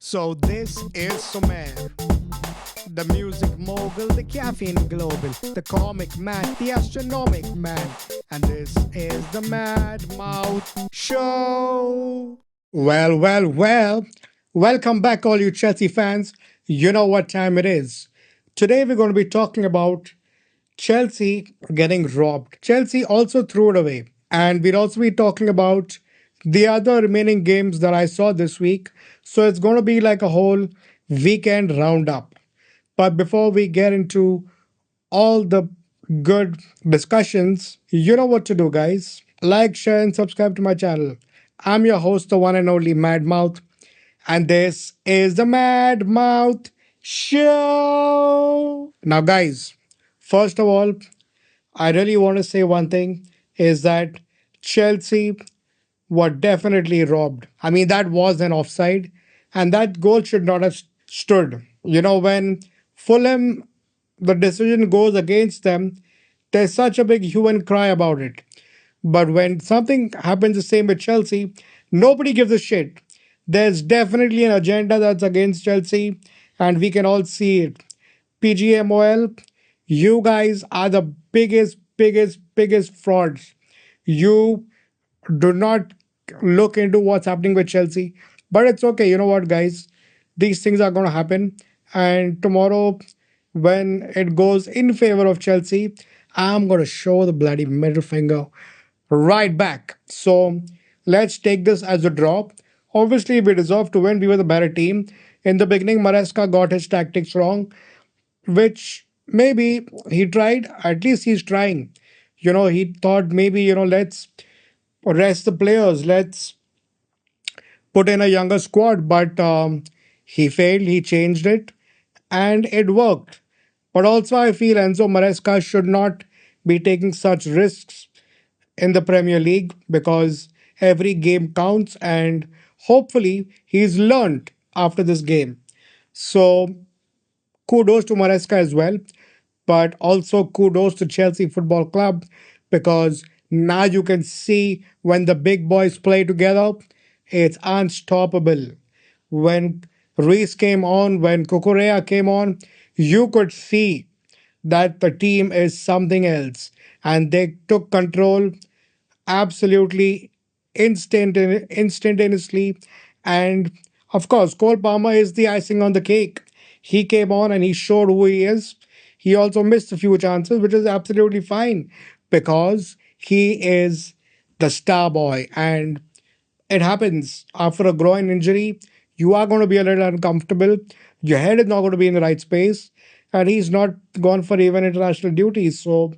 So this is Sumer, the music mogul, the caffeine global, the comic man, the astronomic man, and this is the Mad Mouth Show. Well. Welcome back, all you Chelsea fans. You know what time it is. Today we're going to be talking about Chelsea getting robbed. Chelsea also threw it away. And we'll also be talking about the other remaining games that I saw this week. So it's going to be like a whole weekend roundup. But before we get into all the good discussions, you know what to do, guys. Like, share, and subscribe to my channel. I'm your host, the one and only Mad Mouth, and this is the Mad Mouth Show. Now, guys, first of all, I really want to say one thing is that Chelsea were definitely robbed. I mean, that was an offside, and that goal should not have stood. When Fulham, the decision goes against them, there's such a big hue and cry about it. But when something happens the same with Chelsea, nobody gives a shit. There's definitely an agenda that's against Chelsea, and we can all see it. PGMOL, you guys are the biggest frauds. You do not look into what's happening with Chelsea. But it's okay. You know what, guys? These things are going to happen. And tomorrow, when it goes in favor of Chelsea, I'm going to show the bloody middle finger right back. So let's take this as a draw. Obviously, we deserve to win. We were the better team. In the beginning, Maresca got his tactics wrong, which maybe he tried. At least he's trying. He thought maybe, let's rest the players. Let's put in a younger squad, but he failed. He changed it, and it worked. But also, I feel Enzo Maresca should not be taking such risks in the Premier League because every game counts, and hopefully, he's learned after this game. So, kudos to Maresca as well, but also kudos to Chelsea Football Club because now you can see when the big boys play together, it's unstoppable. When Reese came on, when Kukurea came on, you could see that the team is something else and they took control absolutely instantaneously. And of course, Cole Palmer is the icing on the cake. He came on and he showed who he is. He also missed a few chances, which is absolutely fine because he is the star boy. And it happens after a groin injury. You are going to be a little uncomfortable. Your head is not going to be in the right space. And he's not gone for even international duties. So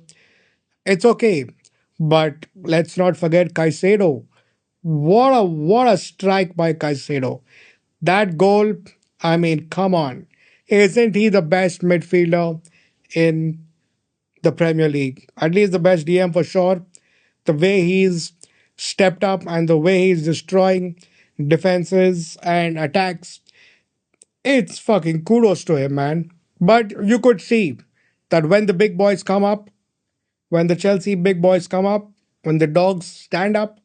it's okay. But let's not forget Caicedo. What a strike by Caicedo. That goal, I mean, come on. Isn't he the best midfielder in the Premier League? At least the best DM for sure. The way he's stepped up and the way he's destroying defenses and attacks, it's fucking kudos to him, man. But you could see that when the big boys come up, when the Chelsea big boys come up, when the dogs stand up,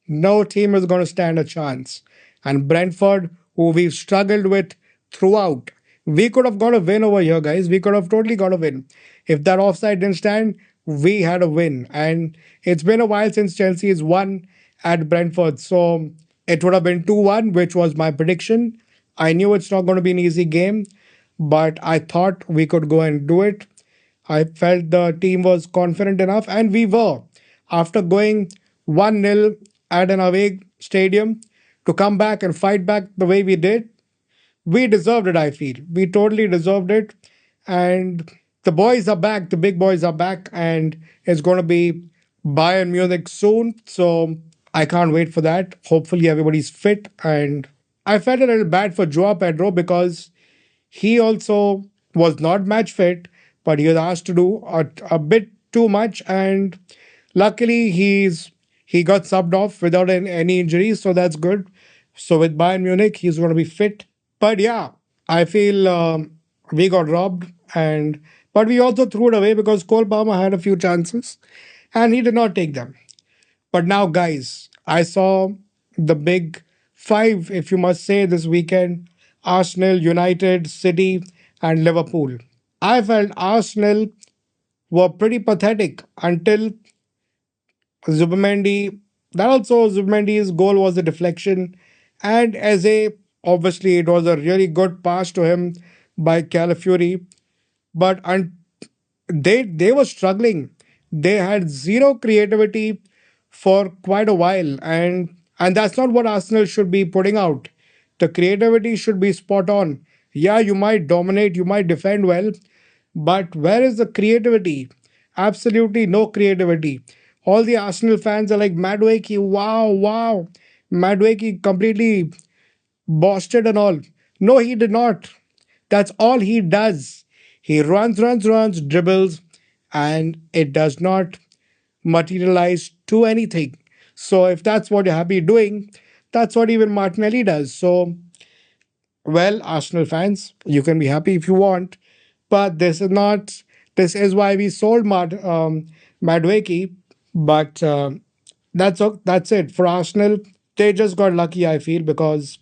no team is going to stand a chance. And Brentford, who we've struggled with throughout, we could have got a win over here, guys. We could have totally got a win. If that offside didn't stand, we had a win. And it's been a while since Chelsea has won at Brentford. So it would have been 2-1, which was my prediction. I knew it's not going to be an easy game, but I thought we could go and do it. I felt the team was confident enough, and we were. After going 1-0 at an away stadium, to come back and fight back the way we did, we deserved it, I feel. We totally deserved it. And the boys are back, the big boys are back, and it's going to be Bayern Munich soon. So I can't wait for that. Hopefully, everybody's fit. And I felt a little bad for Joao Pedro because he also was not match fit, but he was asked to do a bit too much, and luckily he got subbed off without any injuries, so that's good. So with Bayern Munich, he's going to be fit. But yeah, I feel we got robbed, and but we also threw it away because Cole Palmer had a few chances, and he did not take them. But now, guys, I saw the big five, if you must say, this weekend. Arsenal, United, City, and Liverpool. I felt Arsenal were pretty pathetic until Zubimendi. That also Zubimendi's goal was a deflection, and as a obviously it was a really good pass to him by Calafiori, but they were struggling. They had zero creativity for quite a while, and that's not what Arsenal should be putting out. The creativity should be spot on. Yeah, you might dominate, you might defend well, but where is the creativity? Absolutely no creativity. All the Arsenal fans are like Madwakey, wow, wow. Madwakey completely boasted and all. No, he did not. That's all he does. He runs, runs, runs, dribbles, and it does not materialize to anything. So if that's what you're happy doing, that's what even Martinelli does. So, well, Arsenal fans, you can be happy if you want, but this is not. This is why we sold Madwakey. But that's it for Arsenal. They just got lucky, I feel, because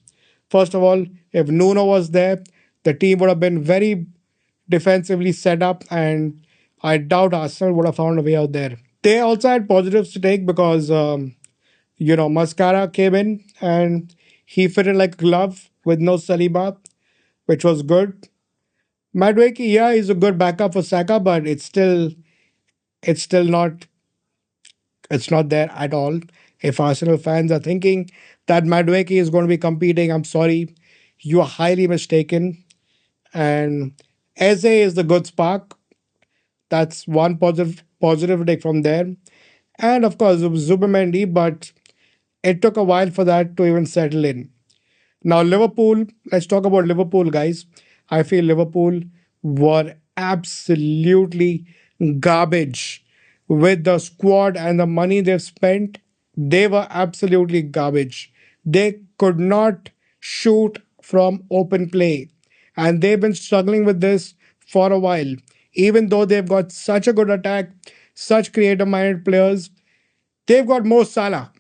first of all, if Nuno was there, the team would have been very defensively set up, and I doubt Arsenal would have found a way out there. They also had positives to take because Mascara came in and he fitted like a glove with no Saliba, which was good. Madueke, yeah, he's a good backup for Saka, but it's still not there at all. If Arsenal fans are thinking that Madueke is going to be competing, I'm sorry, you are highly mistaken. And Eze is the good spark. That's one positive take from there. And of course, Zubimendi, but it took a while for that to even settle in. Now, Liverpool, let's talk about Liverpool, guys. I feel Liverpool were absolutely garbage with the squad and the money they've spent. They were absolutely garbage. They could not shoot from open play. And they've been struggling with this for a while. Even though they've got such a good attack, such creative minded players, they've got Mo Salah.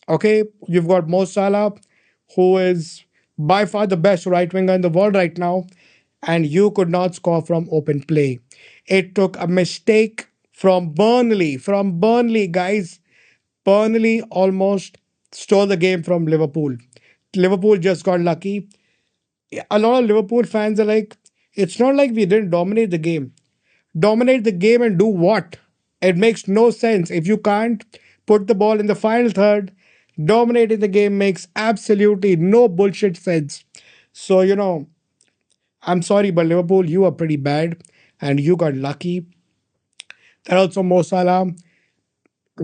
Okay, you've got Mo Salah, who is by far the best right winger in the world right now, and you could not score from open play. It took a mistake from Burnley. From Burnley, guys. Burnley almost stole the game from Liverpool. Liverpool just got lucky. A lot of Liverpool fans are like, it's not like we didn't dominate the game. Dominate the game and do what? It makes no sense. If you can't put the ball in the final third, dominating the game makes absolutely no bullshit sense. So, I'm sorry, but Liverpool, you are pretty bad and you got lucky. And also, Mo Salah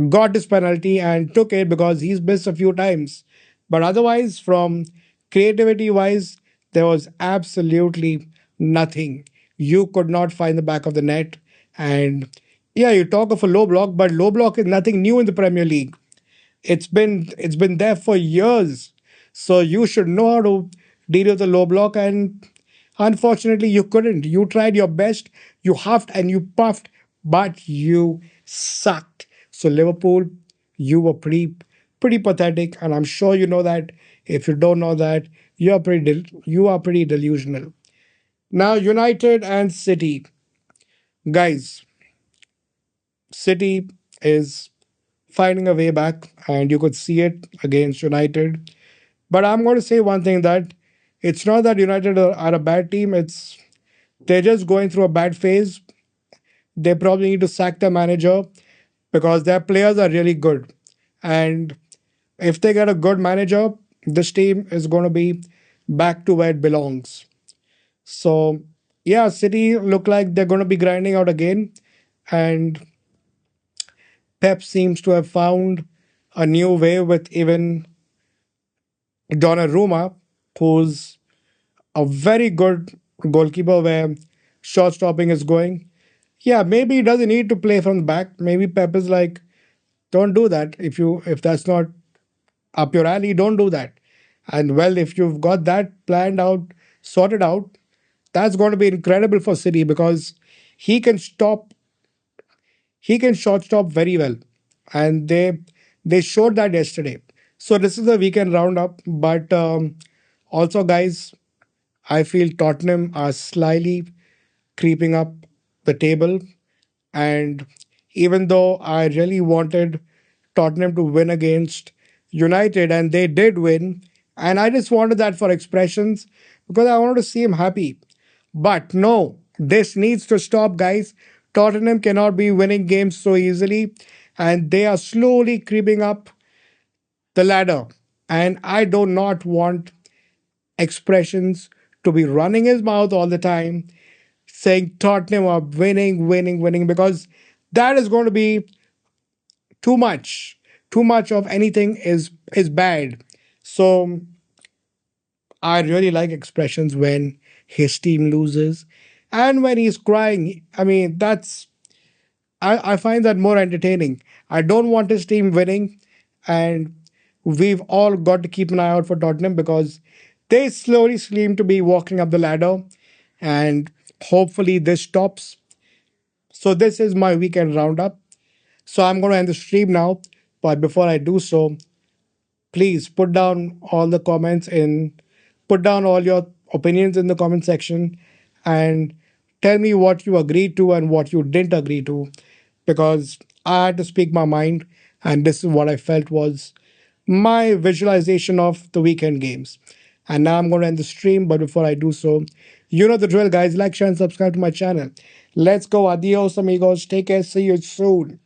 got his penalty and took it because he's missed a few times. But otherwise, from creativity wise, there was absolutely nothing. You could not find the back of the net. And yeah, you talk of a low block, but low block is nothing new in the Premier League. It's been there for years. So you should know how to deal with the low block, and unfortunately you couldn't. You tried your best, you huffed and you puffed, but you sucked. So Liverpool, you were pretty pathetic, and I'm sure you know that. If you don't know that, you are pretty delusional. Now United and City. Guys, City is finding a way back, and you could see it against United. But I'm going to say one thing, that it's not that United are a bad team. It's they're just going through a bad phase. They probably need to sack their manager because their players are really good. And if they get a good manager, this team is going to be back to where it belongs. So, yeah, City look like they're going to be grinding out again. And Pep seems to have found a new way with even Donnarumma, who's a very good goalkeeper where shot stopping is going. Yeah, maybe he doesn't need to play from the back. Maybe Pep is like, don't do that. If that's not up your alley, don't do that. And well, if you've got that planned out, sorted out, that's going to be incredible for City because he can stop, he can short stop very well, and they showed that yesterday. So this is a weekend roundup, but also guys, I feel Tottenham are slyly creeping up the table. And even though I really wanted Tottenham to win against United, and they did win, and I just wanted that for expressions because I wanted to see him happy. But no, this needs to stop, guys. Tottenham cannot be winning games so easily, and they are slowly creeping up the ladder. And I do not want expressions to be running his mouth all the time saying Tottenham are winning, winning, winning, because that is going to be too much. Too much of anything is bad. So I really like expressions when his team loses and when he's crying. I mean, I find that more entertaining. I don't want his team winning, and we've all got to keep an eye out for Tottenham because they slowly seem to be walking up the ladder, and hopefully this stops. So this is my weekend roundup. So I'm going to end the stream now, but before I do so, please put down all your opinions in the comment section and tell me what you agreed to and what you didn't agree to, because I had to speak my mind, and this is what I felt was my visualization of the weekend games. And now I'm going to end the stream, but before I do so, you know the drill, guys. Like, share, and subscribe to my channel. Let's go. Adios, amigos. Take care. See you soon.